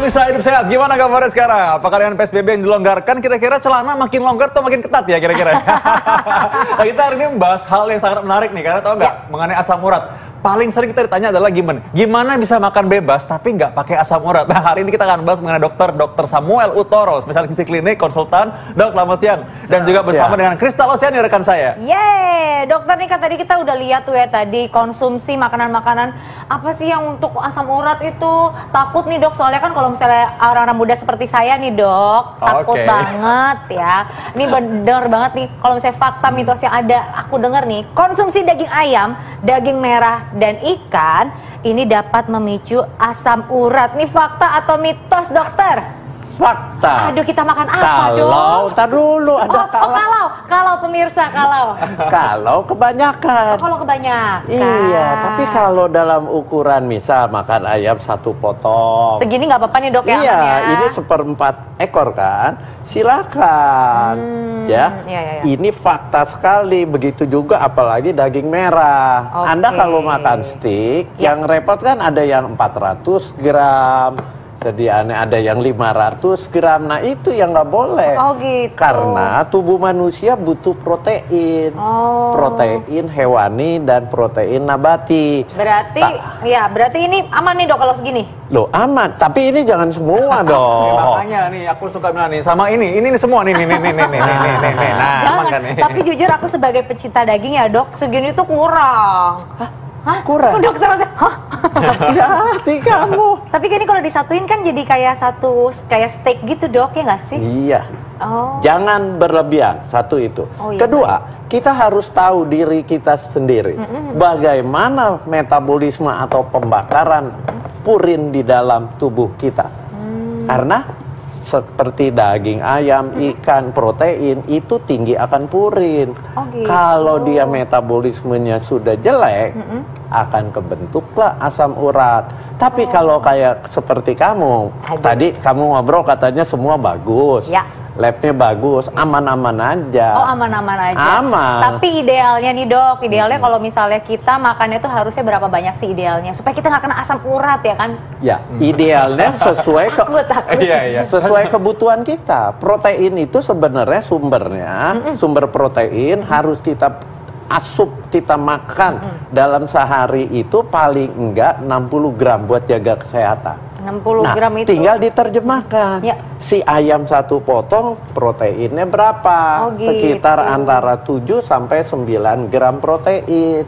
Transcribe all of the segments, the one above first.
Pemirsa Hidup Sehat, gimana kabarnya sekarang? Apakah dengan PSBB yang dilonggarkan, kira-kira celana makin longgar atau makin ketat ya kira-kira? Nah, kita hari ini membahas hal yang sangat menarik nih, karena tahu nggak mengenai asam urat. Paling sering kita ditanya adalah gimana bisa makan bebas tapi nggak pakai asam urat. Nah, hari ini kita akan bahas mengenai Dr. Samuel Utoro, spesialis gizi klinik, konsultan. Dok, selamat siang. Dan juga bersama dengan Kristal Osiani, rekan saya. Yeay, dokter nih kan tadi kita udah lihat tuh ya tadi konsumsi makanan-makanan apa sih yang untuk asam urat itu. Takut nih dok, soalnya kan kalau misalnya orang-orang muda seperti saya nih dok, takut banget ya. Ini bener banget nih kalau misalnya fakta mitos yang ada, aku denger nih, konsumsi daging ayam, daging merah, dan ikan ini dapat memicu asam urat. Nih fakta atau mitos dokter? Fakta. Aduh, kita makan apa dong? Tar dulu ada kalau pemirsa kalau kebanyakan. Kalau kebanyakan. Iya, tapi kalau dalam ukuran misal makan ayam 1 potong. Segini nggak apa-apa nih dok ya? Iya, ini 1/4 ekor kan? Silakan. Ya. Ini fakta sekali. Begitu juga apalagi daging merah. Anda kalau makan steak, yang repot kan ada yang 400 gram. Sediaannya ada yang 500 gram. Nah itu yang nggak boleh. Oh gitu. Karena tubuh manusia butuh protein. Protein hewani dan protein nabati. Berarti ini aman nih dok kalau segini? Loh aman, tapi ini jangan semua dong. Makanya nih aku suka bilang nih sama ini semua nih. Nah, jangan, tapi jujur aku sebagai pecinta daging ya dok, segini tuh kurang. Hah? Kurang? Dokter, hah? Ya, hati kamu. Tapi ini kalau disatuin kan jadi kayak steak gitu dok, ya nggak sih? Iya. Jangan berlebihan, satu itu. Kedua, kita harus tahu diri kita sendiri. Bagaimana metabolisme atau pembakaran purin di dalam tubuh kita. Karena seperti daging ayam, ikan, protein itu tinggi akan purin. Kalau dia metabolismenya sudah jelek, akan kebentuklah asam urat. Tapi kalau kayak seperti kamu, tadi kamu ngobrol katanya semua bagus. Labnya bagus, aman-aman aja. Oh, aman-aman aja. Aman. Tapi idealnya nih dok, idealnya kalau misalnya kita makannya tuh harusnya berapa banyak sih idealnya supaya kita nggak kena asam urat ya kan? Ya, idealnya sesuai sesuai kebutuhan kita. Protein itu sebenarnya sumber protein harus kita asup, kita makan dalam sehari itu paling enggak 60 gram buat jaga kesehatan. 60 gram itu tinggal diterjemahkan. Si ayam 1 potong proteinnya berapa? Sekitar antara 7 sampai 9 gram protein.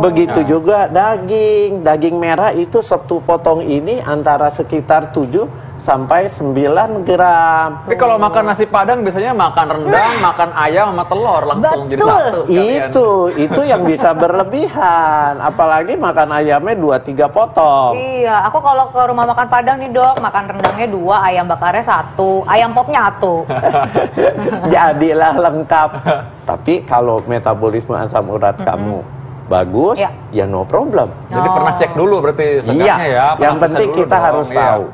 Begitu juga daging merah itu 1 potong ini antara sekitar 7 sampai 9 gram. Tapi kalau makan nasi padang biasanya makan rendang, makan ayam sama telur langsung jadi satu sekalian. Itu yang bisa berlebihan. Apalagi makan ayamnya 2-3 potong. Iya, aku kalau ke rumah makan padang nih dok, makan rendangnya 2, ayam bakarnya 1, ayam popnya 1. Jadilah lengkap. Tapi kalau metabolisme asam urat kamu bagus, ya no problem. Jadi pernah cek dulu berarti setidaknya ya. Yang penting kita harus tahu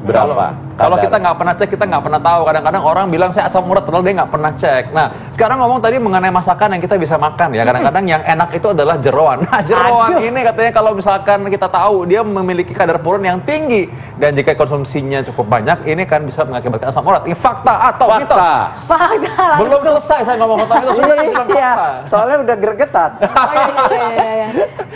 berapa. Kalau kita nggak pernah cek, kita nggak pernah tahu. Kadang-kadang orang bilang saya asam urat, padahal dia nggak pernah cek. Nah, sekarang ngomong tadi mengenai masakan yang kita bisa makan ya. Kadang-kadang yang enak itu adalah jeroan. Nah, jeroan ini katanya kalau misalkan kita tahu dia memiliki kadar purin yang tinggi dan jika konsumsinya cukup banyak, ini kan bisa mengakibatkan asam urat. Ini fakta atau mitos? Fakta. Belum selesai saya ngomong fakta itu. Iya, soalnya udah gregetan.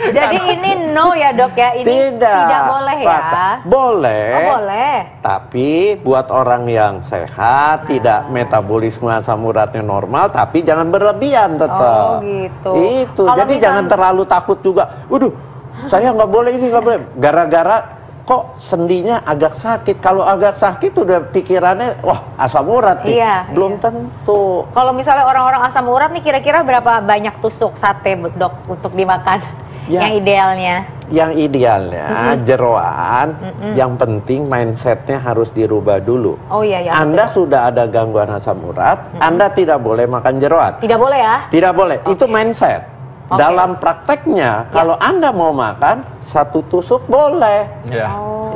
Jadi ini no ya dok ya, ini tidak boleh ya? Boleh. Boleh. Tapi buat orang yang sehat, tidak metabolisme asam uratnya normal, tapi jangan berlebihan tetap. Gitu. Itu. Jadi jangan terlalu takut juga. Waduh, saya nggak boleh ini, nggak boleh. Gara-gara kok sendinya agak sakit. Kalau agak sakit udah pikirannya, wah asam urat nih. Belum tentu. Kalau misalnya orang-orang asam urat nih kira-kira berapa banyak tusuk sate dok untuk dimakan? Yang idealnya? Yang idealnya jeroan, yang penting mindsetnya harus dirubah dulu. Anda sudah ada gangguan asam urat, Anda tidak boleh makan jeroan. Tidak boleh ya? Tidak boleh, itu mindset. Dalam prakteknya, kalau Anda mau makan 1 tusuk boleh.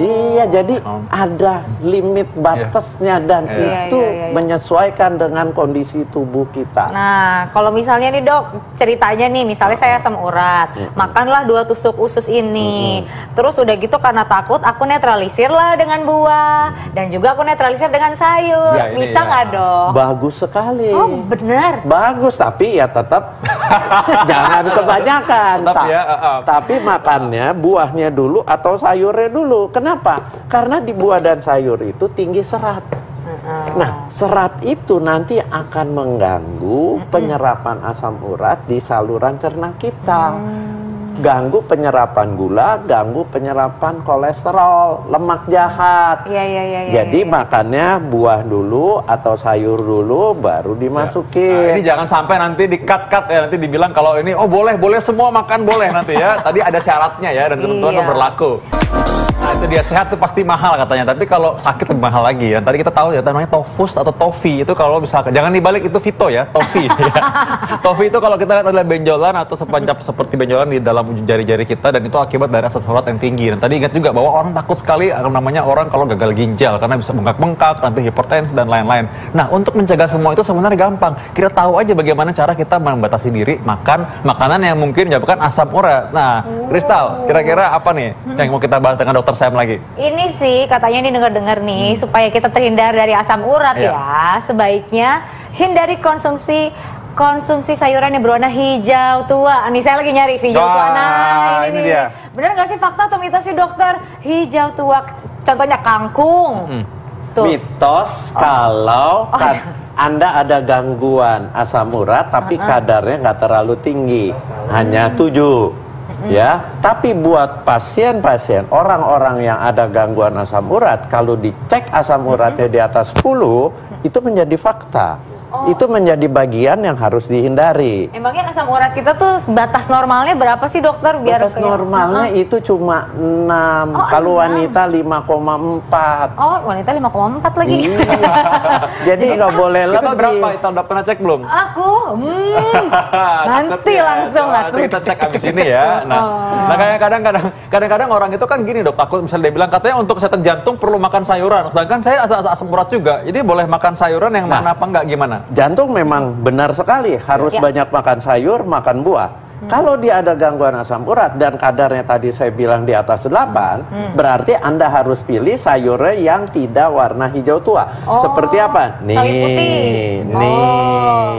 Iya, jadi ada limit batasnya dan itu menyesuaikan dengan kondisi tubuh kita. Nah, kalau misalnya nih dok, ceritanya nih, misalnya saya asam urat, makanlah 2 tusuk usus ini, terus udah gitu karena takut, aku netralisir lah dengan buah, dan juga aku netralisir dengan sayur, bisa nggak dok? Bagus sekali. Oh bener. Bagus, tapi ya tetap jangan kebanyakan. Tapi makannya buahnya dulu atau sayurnya dulu. Kenapa? Karena di buah dan sayur itu tinggi serat. Nah, serat itu nanti akan mengganggu penyerapan asam urat di saluran cerna kita. Ganggu penyerapan gula, ganggu penyerapan kolesterol, lemak jahat. Jadi makannya buah dulu atau sayur dulu, baru dimasukin. Nah, ini jangan sampai nanti di-cut ya, nanti dibilang kalau ini oh boleh semua makan boleh nanti ya. Tadi ada syaratnya ya dan ketentuan berlaku. Nah itu dia, sehat tuh pasti mahal katanya, tapi kalau sakit lebih mahal lagi ya. Tadi kita tahu ya namanya Tofus atau Tofi itu kalau misalkan, jangan dibalik itu Vito ya, Tofi ya. Tofi itu kalau kita lihat adalah benjolan atau sepancap seperti benjolan di dalam ujung jari-jari kita, dan itu akibat dari asam urat yang tinggi. Dan tadi ingat juga bahwa orang takut sekali namanya orang kalau gagal ginjal karena bisa bengkak-bengkak, nanti hipertensi dan lain-lain. Nah untuk mencegah semua itu sebenarnya gampang. Kita tahu aja bagaimana cara kita membatasi diri makan makanan yang mungkin menyebabkan asam urat. Nah Kristal, kira-kira apa nih yang mau kita bahas dengan dokter Sam lagi? Ini sih katanya nih dengar-dengar nih supaya kita terhindar dari asam urat ya, sebaiknya hindari konsumsi sayuran yang berwarna hijau tua. Nih saya lagi nyari hijau tua. Nah ini dia. Bener nggak sih fakta atau mitos sih dokter? Hijau tua, contohnya kangkung. Tuh. Mitos kalau Anda ada gangguan asam urat tapi kadarnya nggak terlalu tinggi, hanya 7. Ya, tapi buat pasien-pasien, orang-orang yang ada gangguan asam urat, kalau dicek asam uratnya di atas 10, itu menjadi fakta. Itu menjadi bagian yang harus dihindari. Emangnya asam urat kita tuh batas normalnya berapa sih dokter? Biar batas normalnya itu cuma 6, kalau wanita 5,4. Oh, wanita 5,4 lagi. Iya. Jadi nggak boleh lebih. Kita berapa? Kita udah pernah cek belum? Aku, nanti langsung nanti kita cek abis ini ya. Nah kayak kadang-kadang orang itu kan gini dok, takut misalnya dia bilang katanya untuk kesehatan jantung perlu makan sayuran. Sedangkan saya asam urat juga, jadi boleh makan sayuran yang mana apa enggak, gimana? Jantung memang benar sekali harus banyak makan sayur, makan buah. Kalau dia ada gangguan asam urat dan kadarnya tadi saya bilang di atas 8, berarti Anda harus pilih sayurnya yang tidak warna hijau tua. Seperti apa? Nih,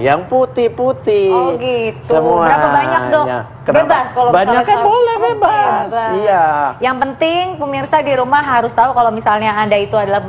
yang putih-putih. Oh gitu. Semua. Berapa banyak dok? Bebas kalau banyak kan boleh bebas. Iya. Yang penting pemirsa di rumah harus tahu kalau misalnya Anda itu adalah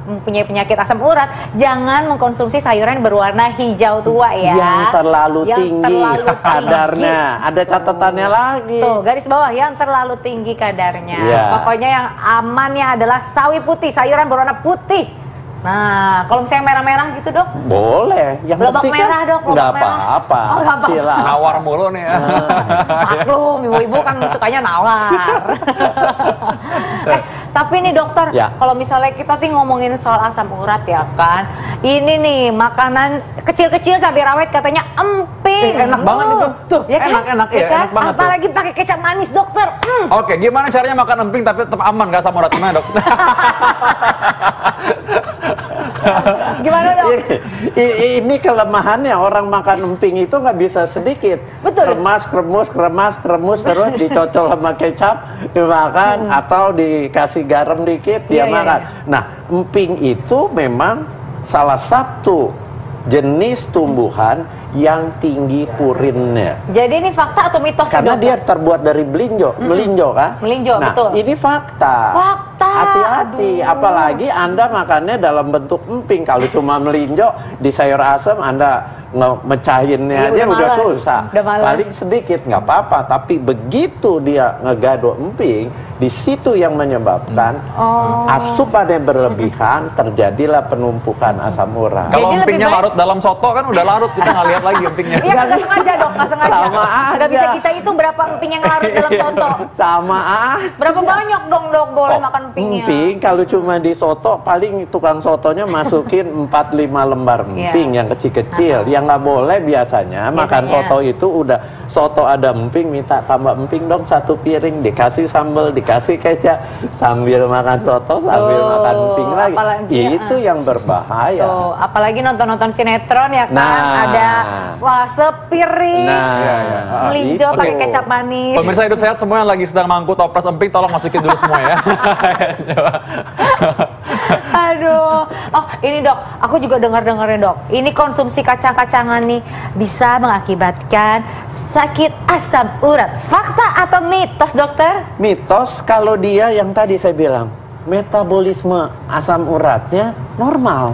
mempunyai penyakit asam urat, jangan mengkonsumsi sayuran berwarna hijau tua ya. Yang terlalu tinggi kadarnya. Ada catatannya lagi. Tuh, garis bawah yang terlalu tinggi kadarnya. Pokoknya yang amannya adalah sawi putih, sayuran berwarna putih. Nah, kalau misalnya merah-merah gitu dok? Boleh. Yang lobak merah dok, nggak apa-apa. Silakan. Nawar mulu nih. Maklum, ibu-ibu kan sukanya nawar. Tapi nih dokter, kalau misalnya kita ngomongin soal asam urat ya kan, ini nih makanan kecil-kecil cabai rawit katanya emping. Enak banget itu. Tuh, ya kan? Enak Enak banget. Apalagi pakai kecap manis dokter. Oke, gimana caranya makan emping tapi tetap aman nggak asam urat? Gimana dok? Gimana dok? Ini kelemahannya orang makan emping itu nggak bisa sedikit. Betul. Kremas terus dicocol sama kecap dimakan atau dikasih garam dikit dia makan. Nah, emping itu memang salah satu jenis tumbuhan yang tinggi purinnya. Jadi ini fakta atau mitos? Karena dia terbuat dari melinjo kan? Melinjo, nah, betul. Ini fakta. Hati-hati, apalagi Anda makannya dalam bentuk emping. Kalau cuma melinjo di sayur asam, Anda mecahinnya dia udah susah. Paling sedikit nggak apa-apa, tapi begitu dia ngegado emping, di situ yang menyebabkan asupannya berlebihan, terjadilah penumpukan asam urat. Kalau empingnya larut dalam soto kan udah larut, kita nggak lihat lagi empingnya. Iya, nggak sengaja dok, nggak sengaja. Sama aja. Nggak bisa kita itu berapa emping yang larut dalam soto. Sama aja. Berapa banyak dong dok boleh makan empingnya? Emping kalau cuma di soto, paling tukang sotonya masukin 4-5 lembar emping yang kecil-kecil. Yang yang nggak boleh biasanya makan soto itu udah soto ada emping, minta tambah emping dong 1 piring, dikasih sambal, dikasih kecap, sambil makan soto sambil makan emping lagi. Apalagi, itu yang berbahaya. Apalagi nonton-nonton sinetron ya kan, ada wah sepiring melinjo pakai kecap manis. Pemirsa Hidup Sehat semua yang lagi sedang mangkuk toples emping, tolong masukin dulu semua ya. Aduh, oh ini dok, aku juga dengar-dengarnya dok, ini konsumsi kacang-kacangan nih bisa mengakibatkan sakit asam urat. Fakta atau mitos dokter? Mitos kalau dia yang tadi saya bilang, metabolisme asam uratnya normal.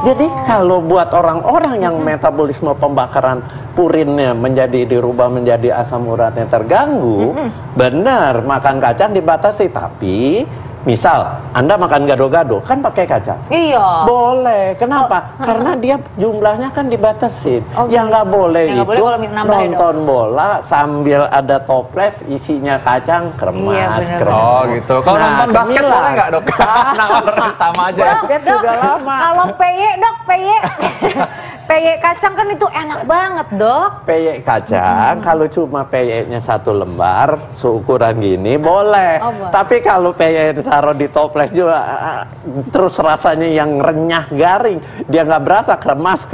Jadi kalau buat orang-orang yang metabolisme pembakaran purinnya dirubah menjadi asam uratnya terganggu, benar makan kacang dibatasi, tapi misal Anda makan gado-gado kan pakai kacang. Iya. Boleh. Kenapa? Karena dia jumlahnya kan dibatasin. Yang nggak boleh itu nonton bola sambil ada toples isinya kacang kremas. Oh gitu. Kalau nonton basket boleh nggak dok? Sama aja. Basket juga lama. Kalau peye dok, peye kacang kan itu enak banget dok. Peye kacang kalau cuma peyenya 1 lembar seukuran gini boleh. Tapi kalau peye taruh di toples juga terus rasanya yang renyah garing, dia nggak berasa, kremas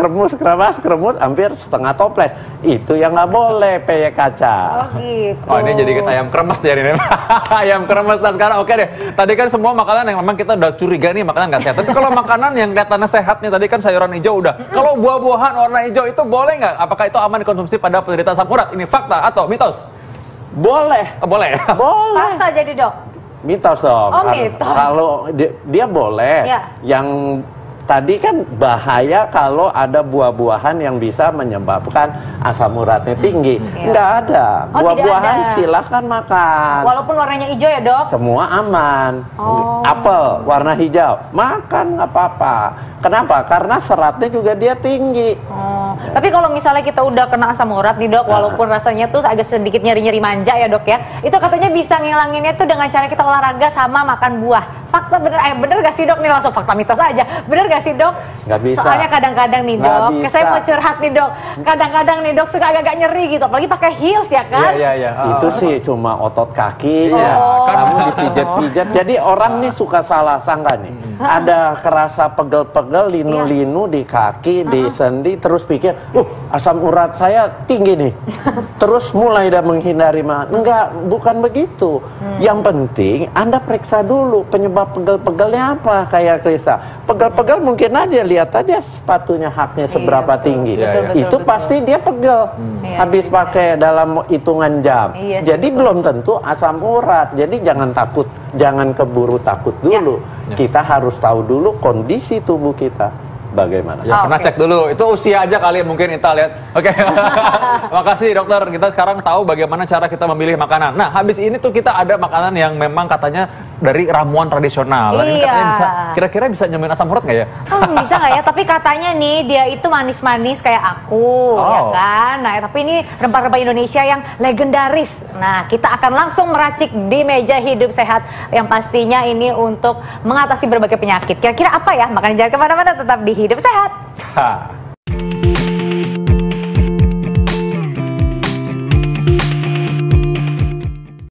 hampir setengah toples, itu yang nggak boleh peye kacang. Gitu. Oh ini jadi ayam kremes ya ini. Ayam kremes. Nah sekarang oke deh, tadi kan semua makanan yang memang kita udah curiga nih makanan nggak sehat, tapi kalau makanan yang kelihatannya sehat nih, tadi kan sayuran hijau udah, kalau buah-buahan warna hijau itu boleh nggak? Apakah itu aman dikonsumsi pada penderita asam urat? Ini fakta atau mitos? Boleh. Boleh. Boleh. Fakta jadi dok. Mitos dong. Mitos. Kalau dia boleh. Yang tadi kan bahaya kalau ada buah-buahan yang bisa menyebabkan asam uratnya tinggi. Nggak ada. Buah-buahan silahkan makan. Walaupun warnanya hijau ya dok? Semua aman. Apel warna hijau, makan nggak apa-apa. Kenapa? Karena seratnya juga dia tinggi. Tapi kalau misalnya kita udah kena asam urat nih dok, walaupun rasanya tuh agak sedikit nyeri-nyeri manja ya dok ya, itu katanya bisa ngilanginnya tuh dengan cara kita olahraga sama makan buah. Fakta bener gak sih dok? Nih langsung fakta mitos aja. Bener gak sih dok? Nggak bisa. Soalnya kadang-kadang nih dok, saya mau curhat nih dok, kadang-kadang nih dok suka agak-agak nyeri gitu, apalagi pakai heels ya kan? Iya. Itu sih cuma otot kakinya. Kamu dipijat-pijat. Jadi orang nih suka salah sangka nih. Ada kerasa pegel-pegel, linu-linu di kaki, di sendi, terus pikir, asam urat saya tinggi nih. Terus mulai dah menghindari makan. Enggak, bukan begitu. Yang penting Anda periksa dulu penyebab pegel-pegelnya apa, kayak Krista. Pegel-pegel mungkin aja, lihat aja sepatunya haknya seberapa tinggi. Itu pasti dia pegel. Habis pakai dalam hitungan jam. Jadi belum tentu asam urat. Jadi jangan takut, jangan keburu takut dulu. Kita harus tahu dulu kondisi tubuh kita bagaimana. Ya, pernah cek dulu. Itu usia aja kali mungkin kita lihat. Oke. Makasih dokter. Kita sekarang tahu bagaimana cara kita memilih makanan. Nah, habis ini tuh kita ada makanan yang memang katanya dari ramuan tradisional. Ini katanya bisa, kira-kira bisa nyembuhin asam urat nggak ya? Bisa nggak ya? Tapi katanya nih dia itu manis-manis kayak aku, ya kan? Nah, tapi ini rempah-rempah Indonesia yang legendaris. Nah, kita akan langsung meracik di meja hidup sehat yang pastinya ini untuk mengatasi berbagai penyakit. Kira-kira apa ya? Makanya jangan kemana-mana, tetap di Hidup Sehat.